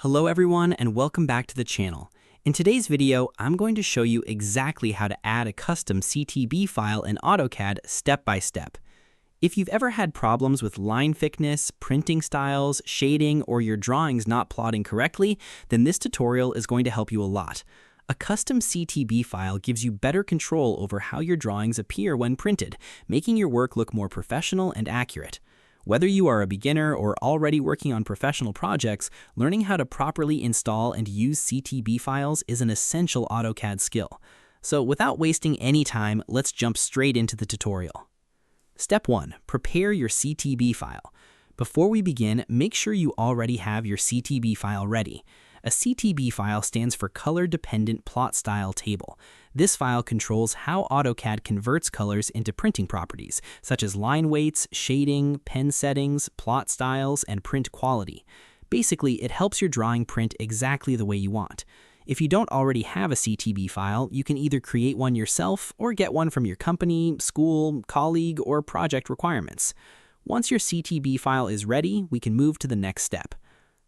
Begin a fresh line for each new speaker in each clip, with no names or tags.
Hello everyone and welcome back to the channel. In today's video, I'm going to show you exactly how to add a custom CTB file in Autocad step by step. If you've ever had problems with line thickness, printing styles, shading, or your drawings not plotting correctly, then this tutorial is going to help you a lot. A custom CTB file gives you better control over how your drawings appear when printed, making your work look more professional and accurate. Whether you are a beginner or already working on professional projects, learning how to properly install and use CTB files is an essential Autocad skill. So without wasting any time, let's jump straight into the tutorial. Step 1. Prepare your CTB file. Before we begin, make sure you already have your CTB file ready. A CTB file stands for Color Dependent Plot Style Table. This file controls how AutoCAD converts colors into printing properties, such as line weights, shading, pen settings, plot styles, and print quality. Basically, it helps your drawing print exactly the way you want. If you don't already have a CTB file, you can either create one yourself or get one from your company, school, colleague, or project requirements. Once your CTB file is ready, we can move to the next step.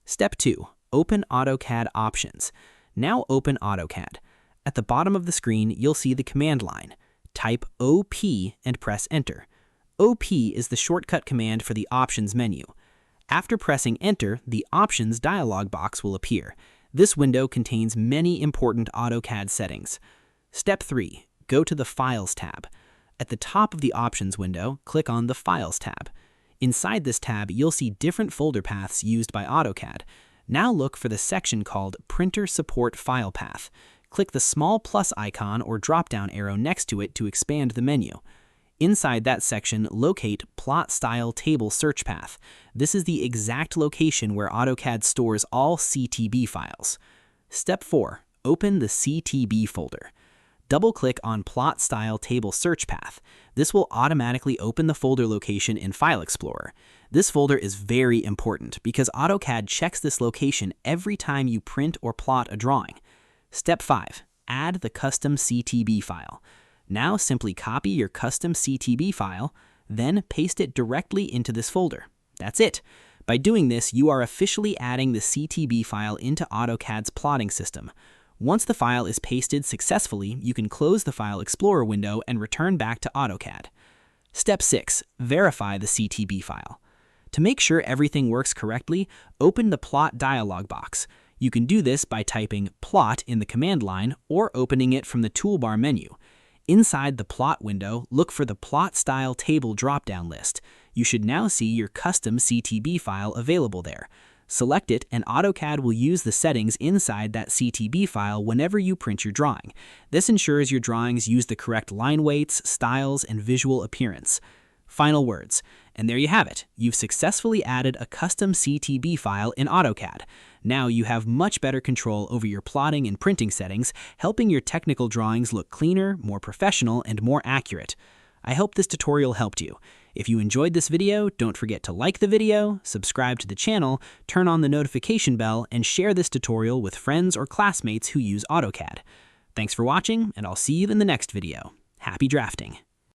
Step 2. Open AutoCAD Options. Now open AutoCAD. At the bottom of the screen, you'll see the command line. Type OP and press Enter. OP is the shortcut command for the Options menu. After pressing Enter, the Options dialog box will appear. This window contains many important AutoCAD settings. Step 3. Go to the Files tab. At the top of the Options window, click on the Files tab. Inside this tab, you'll see different folder paths used by AutoCAD. Now look for the section called Printer Support File Path. Click the small plus icon or drop-down arrow next to it to expand the menu. Inside that section, locate Plot Style Table Search Path. This is the exact location where AutoCAD stores all CTB files. Step 4. Open the CTB folder. Double-click on Plot Style Table Search Path. This will automatically open the folder location in File Explorer. This folder is very important because AutoCAD checks this location every time you print or plot a drawing. Step 5. Add the custom CTB file. Now simply copy your custom CTB file, then paste it directly into this folder. That's it. By doing this, you are officially adding the CTB file into AutoCAD's plotting system. Once the file is pasted successfully, you can close the File Explorer window and return back to AutoCAD. Step 6. Verify the CTB file. To make sure everything works correctly, open the Plot dialog box. You can do this by typing Plot in the command line or opening it from the toolbar menu. Inside the Plot window, look for the Plot Style Table drop-down list. You should now see your custom CTB file available there. Select it, and AutoCAD will use the settings inside that CTB file whenever you print your drawing. This ensures your drawings use the correct line weights, styles, and visual appearance. Final words. And there you have it. You've successfully added a custom CTB file in AutoCAD. Now you have much better control over your plotting and printing settings, helping your technical drawings look cleaner, more professional, and more accurate. I hope this tutorial helped you. If you enjoyed this video, don't forget to like the video, subscribe to the channel, turn on the notification bell, and share this tutorial with friends or classmates who use AutoCAD. Thanks for watching, and I'll see you in the next video. Happy drafting!